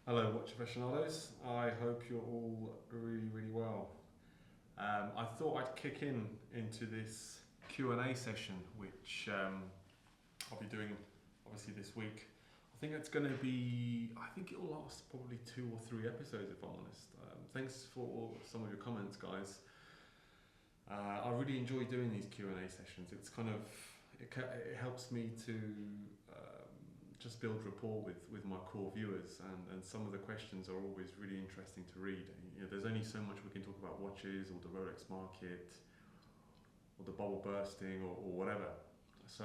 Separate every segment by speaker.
Speaker 1: Hello, watch aficionados. I hope you're all really well. I thought I'd kick into this Q&A session, which I'll be doing obviously this week. I think it's going to be, I think it'll last probably 2 or 3 episodes if I'm honest. Thanks for some of your comments, guys. I really enjoy doing these Q&A sessions. It's kind of, it helps me to just build rapport with my core viewers, and some of the questions are always really interesting to read. You know, there's only so much we can talk about watches or the Rolex market or the bubble bursting or whatever. So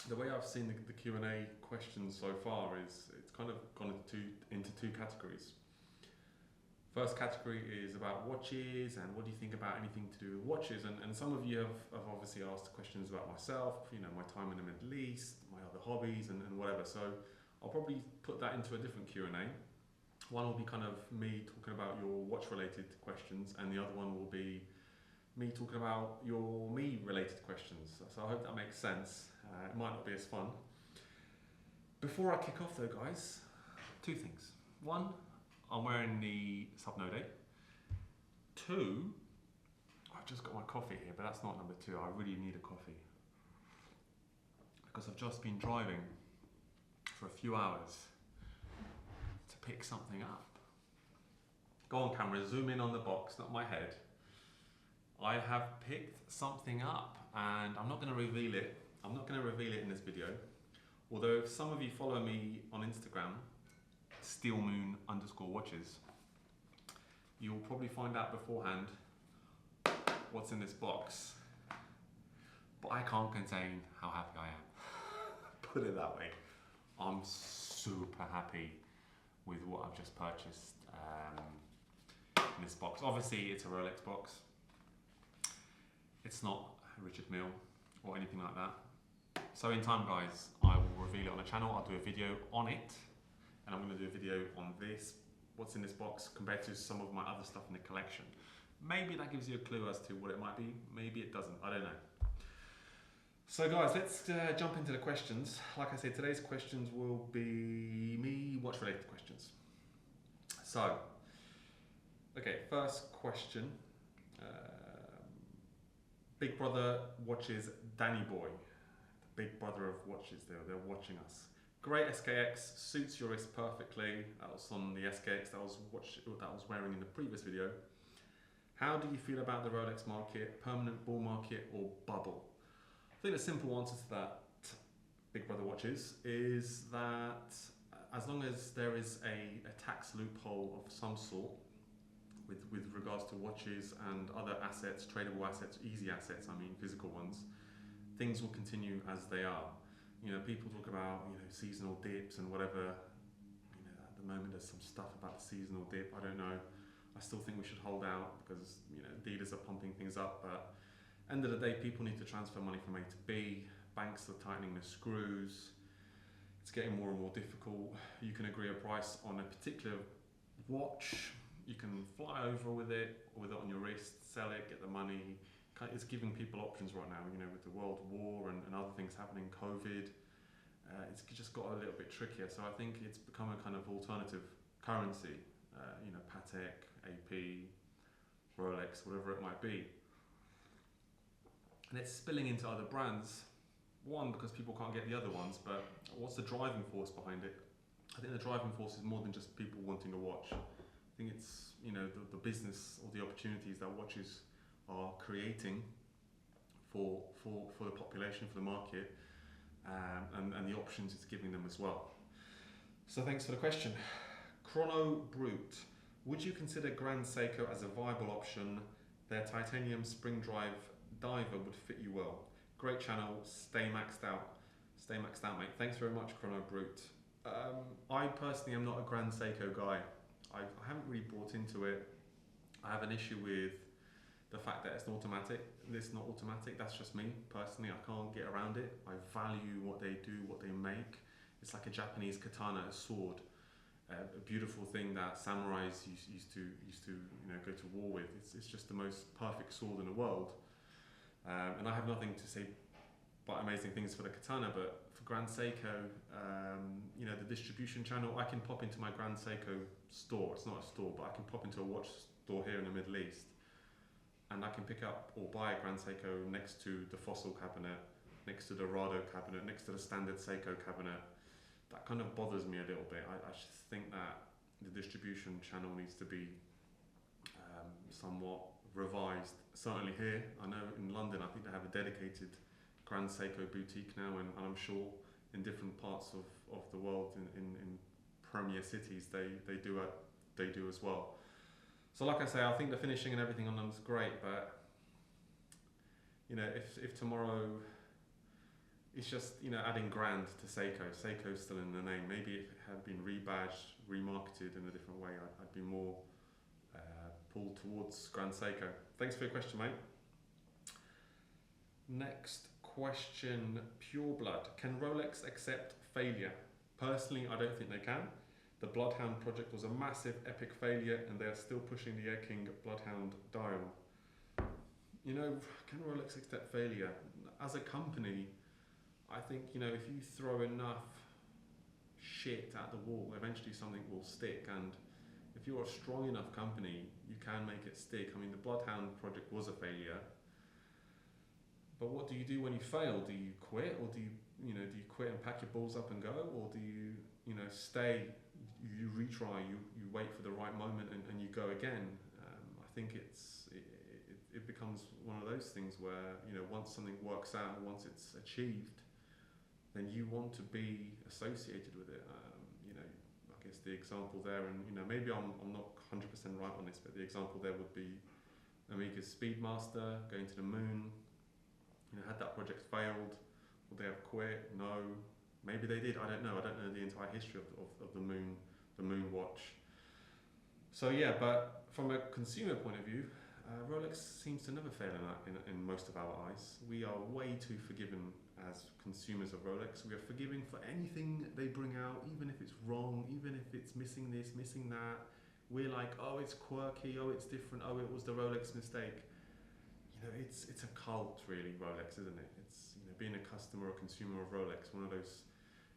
Speaker 1: the way I've seen the Q&A questions so far is it's kind of gone into two categories. First category is about watches and what do you think about anything to do with watches, and some of you have obviously asked questions about myself, you know, my time in the Middle East, my other hobbies and whatever, so I'll probably put that into a different Q&A. One will be kind of me talking about your watch related questions, and the other one will be me talking about your me related questions, so I hope that makes sense. It might not be as fun. Before I kick off though, guys, 2 things. One, I'm wearing the Subnode. 2, I've just got my coffee here, but that's not number 2. I really need a coffee because I've just been driving for a few hours to pick something up. Go on camera, zoom in on the box, not my head. I have picked something up and I'm not going to reveal it. I'm not going to reveal it in this video. Although if some of you follow me on Instagram, steelmoon_watches, you'll probably find out beforehand what's in this box, but I can't contain how happy I am. Put it that way. I'm super happy with what I've just purchased in this box. Obviously it's a Rolex box. It's not Richard Mille or anything like that. So in time, guys, I will reveal it on the channel. I'll do a video on it. And I'm going to do a video on this, what's in this box, compared to some of my other stuff in the collection. Maybe that gives you a clue as to what it might be, maybe it doesn't, I don't know. So guys, let's jump into the questions. Like I said, today's questions will be me watch related questions. So, okay, first question. Big Brother watches Danny Boy. The big brother of watches, they're watching us. Great SKX, suits your wrist perfectly. That was on the SKX that I was wearing in the previous video. How do you feel about the Rolex market, permanent bull market or bubble? I think the simple answer to that, Big Brother watches, is that as long as there is a tax loophole of some sort with regards to watches and other assets, tradable assets, easy assets, I mean physical ones, things will continue as they are. You know, people talk about, you know, seasonal dips and whatever. You know, at the moment there's some stuff about the seasonal dip. I don't know. I still think we should hold out because, you know, dealers are pumping things up. But end of the day, people need to transfer money from A to B. Banks are tightening the screws. It's getting more and more difficult. You can agree a price on a particular watch. You can fly over with it on your wrist, sell it, get the money. It's giving people options right now, you know, with the world war and other things happening, COVID. It's just got a little bit trickier. So I think it's become a kind of alternative currency, you know, Patek, AP, Rolex, whatever it might be. And it's spilling into other brands. One, because people can't get the other ones, but what's the driving force behind it? I think the driving force is more than just people wanting a watch. I think it's, you know, the business or the opportunities that watches are creating for the population, for the market, and the options it's giving them as well. So thanks for the question. Chrono Brute, would you consider Grand Seiko as a viable option? Their titanium spring drive diver would fit you well. Great channel, stay maxed out. Stay maxed out, mate. Thanks very much, Chrono Brute. I personally am not a Grand Seiko guy. I haven't really bought into it. I have an issue with the fact that it's not automatic. It's not automatic, that's just me personally. I can't get around it. I value what they do, what they make. It's like a Japanese katana, a sword, a beautiful thing that samurais used to you know, go to war with. It's just the most perfect sword in the world. And I have nothing to say but amazing things for the katana, but for Grand Seiko, you know, the distribution channel. I can pop into my Grand Seiko store. It's not a store, but I can pop into a watch store here in the Middle East, and I can pick up or buy a Grand Seiko next to the Fossil cabinet, next to the Rhodium cabinet, next to the standard Seiko cabinet. That kind of bothers me a little bit. I just think that the distribution channel needs to be somewhat revised. Certainly here, I know in London, I think they have a dedicated Grand Seiko boutique now, and I'm sure in different parts of the world, in premier cities, they do as well. So like I say, I think the finishing and everything on them is great, but you know, if tomorrow it's just, you know, adding Grand to Seiko, Seiko's still in the name. Maybe if it had been rebadged, remarketed in a different way, I'd be more pulled towards Grand Seiko. Thanks for your question, mate. Next question, Pure Blood. Can Rolex accept failure? Personally, I don't think they can. The Bloodhound Project was a massive, epic failure, and they are still pushing the Air King Bloodhound dial. You know, can Rolex accept failure? As a company, I think, you know, if you throw enough shit at the wall, eventually something will stick. And if you're a strong enough company, you can make it stick. I mean, the Bloodhound Project was a failure. But what do you do when you fail? Do you quit, or do you quit and pack your balls up and go, or do you, stay? You retry. You wait for the right moment and you go again. I think it becomes one of those things where, once something works out, once it's achieved, then you want to be associated with it. I guess the example there, and maybe I'm not 100% right on this, but the example there would be Amiga's Speedmaster going to the moon. Had that project failed, would they have quit? No. Maybe they did. I don't know. I don't know the entire history of the moon watch. So yeah, but from a consumer point of view, Rolex seems to never fail in most of our eyes. We are way too forgiving as consumers of Rolex. We are forgiving for anything they bring out, even if it's wrong, even if it's missing this, missing that. We're like, oh, it's quirky, oh, it's different, oh, it was the Rolex mistake. It's a cult, really, Rolex, isn't it? It's, being a customer or consumer of Rolex, one of those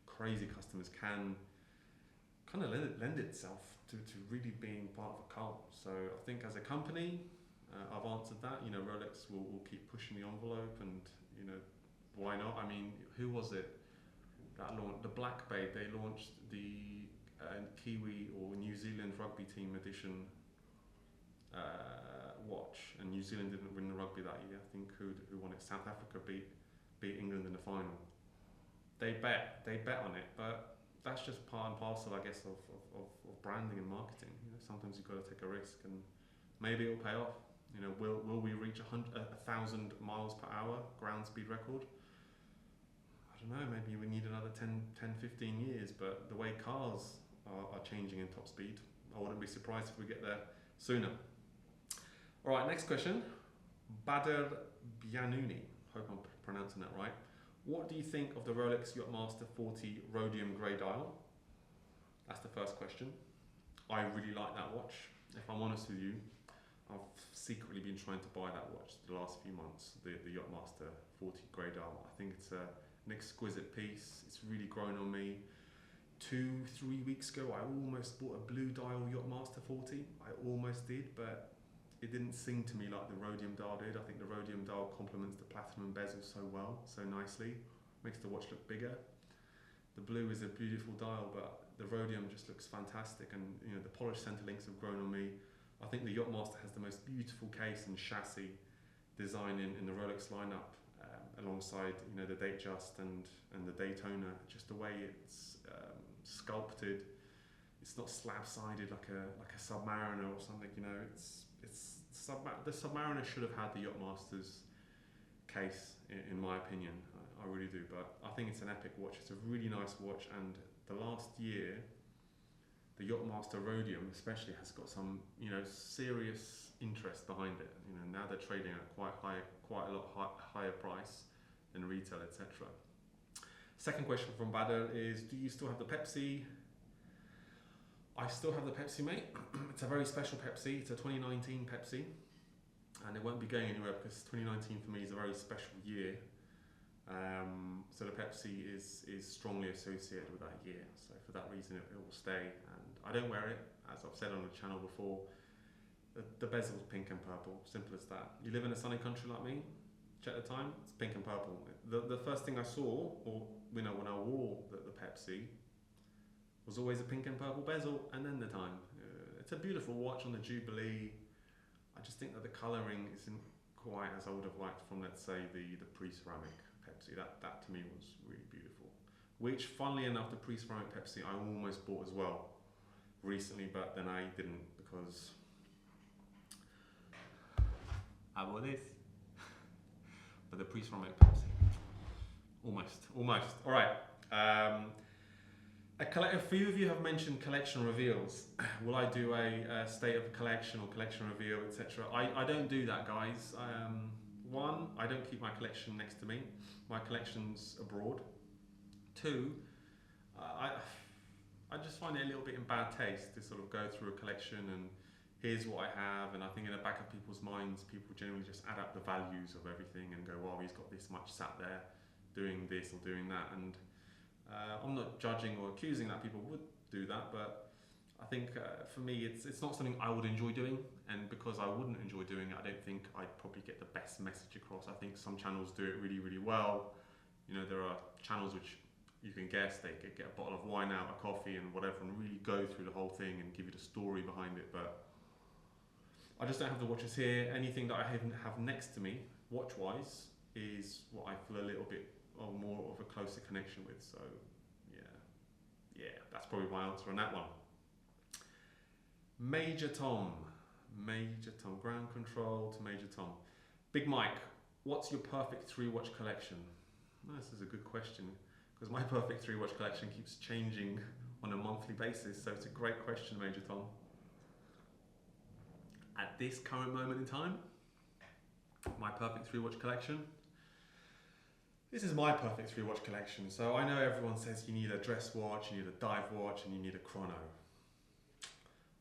Speaker 1: crazy customers can kind of lend itself to really being part of a cult. So I think as a company, I've answered that. Rolex will keep pushing the envelope, and why not? I mean, who was it that launched the Black Bay? They launched the Kiwi or New Zealand rugby team edition watch, and New Zealand didn't win the rugby that year. I think who won it? South Africa beat England in the final. They bet on it, but that's just part and parcel, I guess, of branding and marketing. Sometimes you've got to take a risk, and maybe it'll pay off. Will we reach 1,000 miles per hour ground speed record? I don't know. Maybe we need another 10, 15 years. But the way cars are changing in top speed, I wouldn't be surprised if we get there sooner. All right, next question. Badr Bianouni, hope I'm pronouncing that right. What do you think of the Rolex Yachtmaster 40 Rhodium grey dial? That's the first question. I really like that watch. If I'm honest with you, I've secretly been trying to buy that watch the last few months, the Yachtmaster 40 grey dial. I think it's an exquisite piece. It's really grown on me. 2-3 weeks ago, I almost bought a blue dial Yachtmaster 40. I almost did, but it didn't sing to me like the Rhodium dial did. I think the Rhodium dial complements the platinum bezel so well, so nicely. Makes the watch look bigger. The blue is a beautiful dial, but the Rhodium just looks fantastic, and the polished center links have grown on me. I think the Yachtmaster has the most beautiful case and chassis design in the Rolex lineup, alongside the Datejust and the Daytona. Just the way it's sculpted. It's not slab-sided like a Submariner or something. The Submariner should have had the Yachtmaster's case, in my opinion. I really do, but I think it's an epic watch. It's a really nice watch, and the last year, the Yachtmaster Rhodium especially has got some, serious interest behind it. Now they're trading at quite a lot higher price than retail, etc. Second question from Badr is, do you still have the Pepsi? I still have the Pepsi, mate. It's a very special Pepsi. It's a 2019 Pepsi, and it won't be going anywhere because 2019 for me is a very special year. So the Pepsi is strongly associated with that year. So for that reason, it will stay. And I don't wear it, as I've said on the channel before. The bezel's pink and purple, simple as that. You live in a sunny country like me, check the time, it's pink and purple. The first thing I saw, or when I wore the Pepsi, was always a pink and purple bezel, and then the time. It's a beautiful watch on the Jubilee. I just think that the colouring isn't quite as I would have liked from, let's say, the pre-ceramic Pepsi. That to me was really beautiful. Which, funnily enough, the pre-ceramic Pepsi I almost bought as well recently, but then I didn't because I bought this. But the pre-ceramic Pepsi, almost. All right. A few of you have mentioned collection reveals. Will I do a state of collection or collection reveal, etc.? I don't do that, guys. One, I don't keep my collection next to me. My collection's abroad. Two, I just find it a little bit in bad taste to sort of go through a collection and here's what I have, and I think in the back of people's minds, people generally just add up the values of everything and go, well, he's got this much sat there doing this or doing that. And I'm not judging or accusing that people would do that, but I think for me, it's not something I would enjoy doing, and because I wouldn't enjoy doing it, I don't think I'd probably get the best message across. I think some channels do it really, really well. You know, there are channels which you can guess they get a bottle of wine out, a coffee and whatever, and really go through the whole thing and give you the story behind it, but I just don't have the watches here. Anything that I have next to me, watch-wise, is what I feel a little bit more of a closer connection with. So, yeah, that's probably my answer on that one. Major Tom, ground control to Major Tom. Big Mike, what's your perfect 3-watch collection? Well, this is a good question, because my perfect 3-watch collection keeps changing on a monthly basis. So it's a great question, Major Tom. At this current moment in time, my perfect 3-watch collection. This is my perfect 3-watch collection. So I know everyone says you need a dress watch, you need a dive watch, and you need a chrono.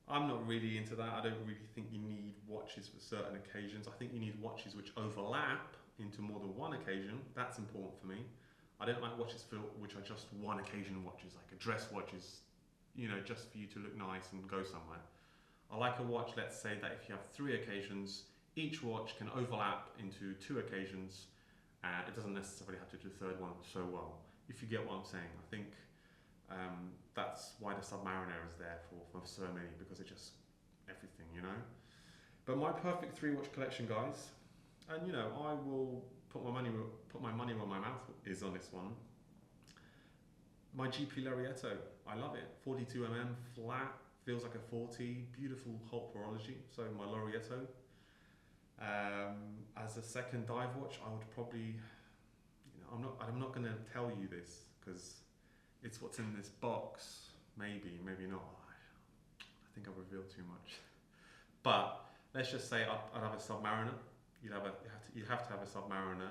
Speaker 1: I'm not really into that. I don't really think you need watches for certain occasions. I think you need watches which overlap into more than one occasion. That's important for me. I don't like watches which are just one occasion watches, like a dress watch is, you know, just for you to look nice and go somewhere. I like a watch, let's say that if you have 3 occasions, each watch can overlap into 2 occasions, and it doesn't necessarily have to do the 3rd one so well, if you get what I'm saying. I think that's why the Submariner is there for so many, because it just, everything, you know. But my perfect 3-watch collection, guys, and you know, I will put my money where my mouth is on this one. My GP Larietto, I love it. 42mm, flat, feels like a 40, beautiful Holt horology. So my Larietto. As a second dive watch, I would probably, you know, I'm not going to tell you this because it's what's in this box. Maybe not. I think I've revealed too much. But let's just say I'd have a Submariner. You have to have a Submariner,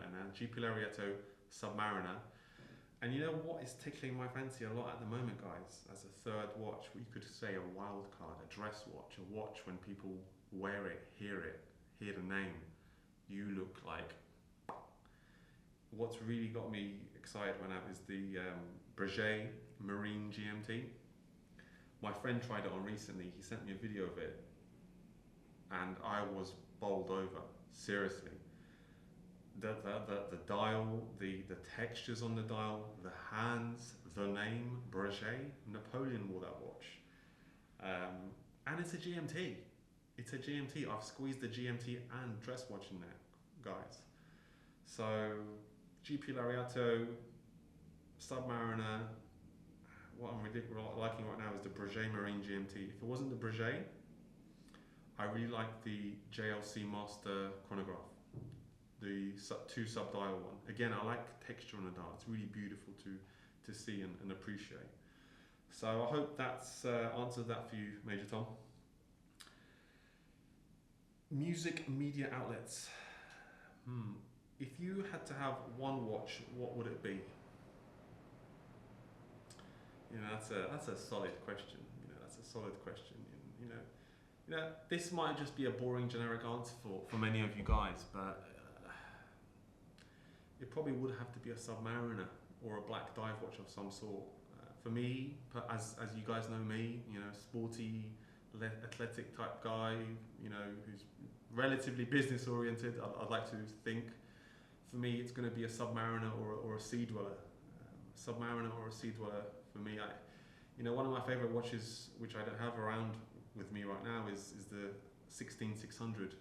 Speaker 1: and a GP Larietto Submariner. And you know what is tickling my fancy a lot at the moment, guys? As a 3rd watch, you could say a wild card, a dress watch, a watch when people wear it, hear the name, you look like. What's really got me excited when I was the Breguet Marine GMT. My friend tried it on recently. He sent me a video of it, and I was bowled over. Seriously. The dial, the textures on the dial, the hands, the name, Breguet. Napoleon wore that watch. And it's a GMT. It's a GMT. I've squeezed the GMT and dress watch in there, guys. So, GP Larietto, Submariner. What I'm really liking right now is the Breguet Marine GMT. If it wasn't the Breguet, I really like the JLC Master chronograph. The 2 sub-dial one. Again, I like texture on the dial. It's really beautiful to see and appreciate. So I hope that's answered that for you, Major Tom. Music media outlets. If you had to have one watch, what would it be? You know, that's a solid question. You know, that's a solid question. You know, this might just be a boring generic answer for many of you guys, but it probably would have to be a Submariner or a black dive watch of some sort. For me, as you guys know me, you know, sporty, athletic type guy, you know, who's relatively business oriented, I'd like to think. For me, it's going to be a Submariner or a Sea Dweller. Submariner or a Sea Dweller for me. You know, one of my favourite watches, which I don't have around with me right now, is the 16600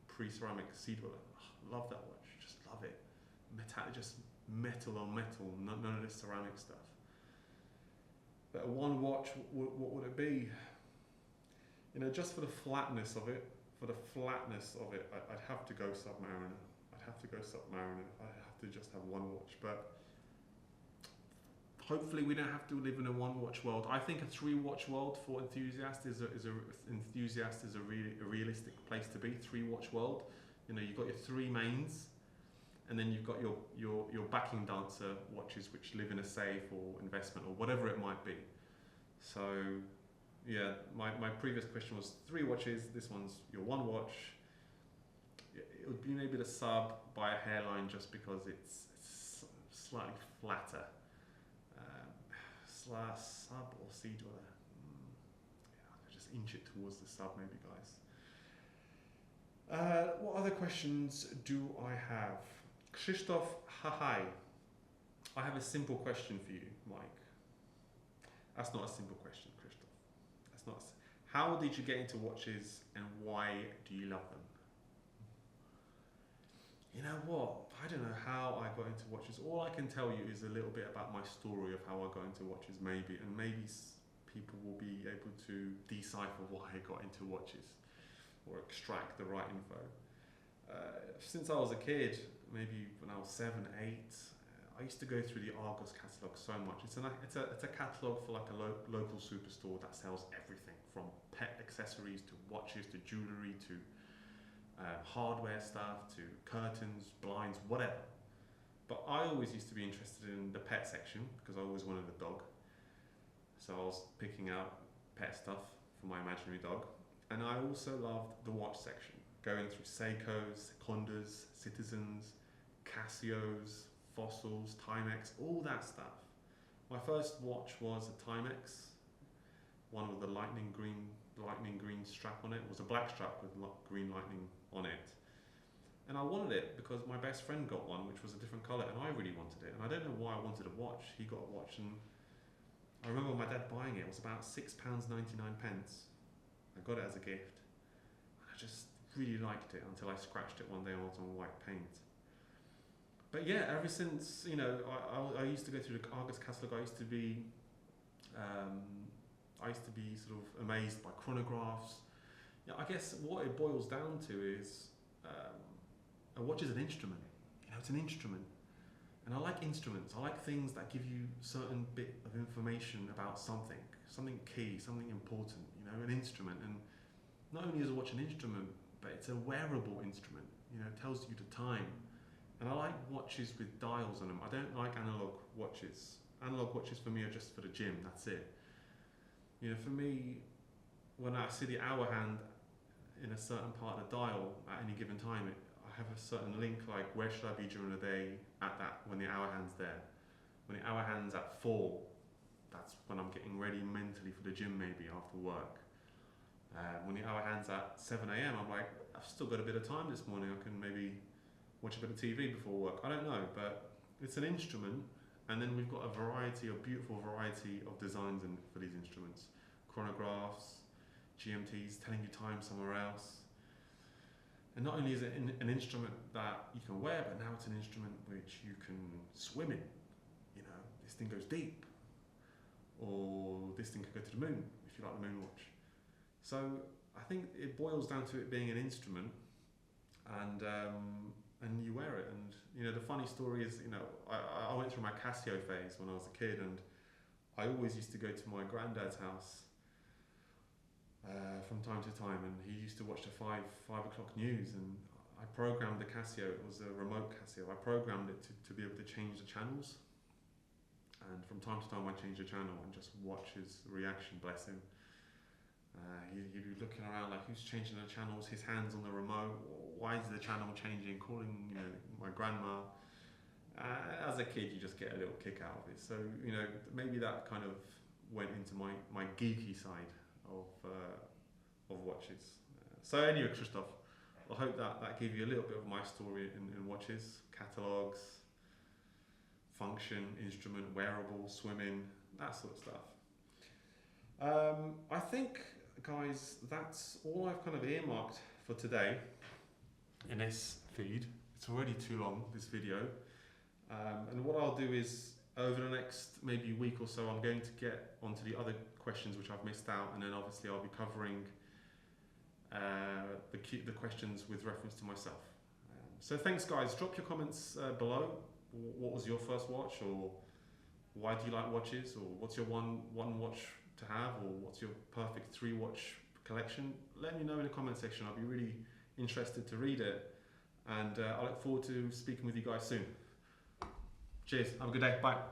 Speaker 1: pre-ceramic Sea Dweller. Oh, love that watch, just love it. Just metal on metal, none of this ceramic stuff. But one watch, what would it be? You know, just for the flatness of it, I'd have to go Submariner. I'd have to go Submariner. I have to just have one watch, but hopefully we don't have to live in a one watch world. I think a 3 watch world for enthusiasts is a really realistic place to be. 3 watch world. You know, you've got your 3 mains, and then you've got your backing dancer watches which live in a safe or investment or whatever it might be. So yeah, my previous question was 3 watches. This one's your 1 watch. It would be maybe the Sub by a hairline, just because it's slightly flatter. Sub or Sea Dweller. Yeah, just inch it towards the Sub maybe, guys. What other questions do I have? Krzysztof Hahai. I have a simple question for you, Mike. That's not a simple question, Krzysztof. That's not. How did you get into watches, and why do you love them? You know what? I don't know how I got into watches. All I can tell you is a little bit about my story of how I got into watches, maybe, and maybe people will be able to decipher why I got into watches or extract the right info. Since I was a kid, maybe when I was 7, 8, I used to go through the Argos catalogue so much. It's a catalogue for like a local superstore that sells everything from pet accessories to watches to jewellery to hardware stuff to curtains, blinds, whatever. But I always used to be interested in the pet section because I always wanted a dog. So I was picking out pet stuff for my imaginary dog. And I also loved the watch section, going through Seikos, Secondas, Citizens, Casios, Fossils, Timex, all that stuff. My first watch was a Timex, one with the lightning green strap on it. It was a black strap with green lightning on it. And I wanted it because my best friend got one which was a different colour, and I really wanted it. And I don't know why I wanted a watch. He got a watch, and I remember my dad buying it. It was about £6.99. I got it as a gift. And I just really liked it until I scratched it one day on white paint. But yeah, ever since, you know, I used to go through the Argos catalogue. I used to be sort of amazed by chronographs. Yeah, I guess what it boils down to is a watch is an instrument. You know, it's an instrument. And I like instruments. I like things that give you a certain bit of information about something key, something important, you know, an instrument. And not only is a watch an instrument, but it's a wearable instrument. You know, it tells you the time. And I like watches with dials on them. I don't like analog watches. Analog watches for me are just for the gym, that's it. You know, for me, when I see the hour hand in a certain part of the dial at any given time, I have a certain link, like where should I be during the day at that, when the hour hand's there. When the hour hand's at 4, that's when I'm getting ready mentally for the gym, maybe after work. When the hour hand's at 7 AM, I'm like, I've still got a bit of time this morning, I can maybe watch a bit of TV before work. I don't know, but it's an instrument. And then we've got a beautiful variety of designs for these instruments. Chronographs, GMTs, telling you time somewhere else. And not only is it an instrument that you can wear, but now it's an instrument which you can swim in. You know, this thing goes deep. Or this thing can go to the moon, if you like the moon watch. So I think it boils down to it being an instrument, and you wear it. And you know, the funny story is, you know, I went through my Casio phase when I was a kid, and I always used to go to my granddad's house from time to time, and he used to watch the 5 o'clock news, and I programmed the Casio. It was a remote Casio. I programmed it to be able to change the channels, and from time to time I change the channel and just watch his reaction, bless him. He'd be looking around like, who's changing the channels? His hand's on the remote. Why is the channel changing? Calling, you know, my grandma. As a kid, you just get a little kick out of it. So, you know, maybe that kind of went into my geeky side of watches. So anyway, Christoph, I hope that gave you a little bit of my story in watches, catalogues, function, instrument, wearable, swimming, that sort of stuff. I think, guys, that's all I've kind of earmarked for today in this feed. It's already too long, this video. And what I'll do is, over the next maybe week or so, I'm going to get onto the other questions which I've missed out, and then obviously I'll be covering the questions with reference to myself. So thanks, guys. Drop your comments below. What was your first watch, or why do you like watches, or what's your one watch to have, or what's your perfect 3-watch collection? Let me know in the comment section. I'll be really interested to read it, and I look forward to speaking with you guys soon. Cheers. Have a good day. Bye.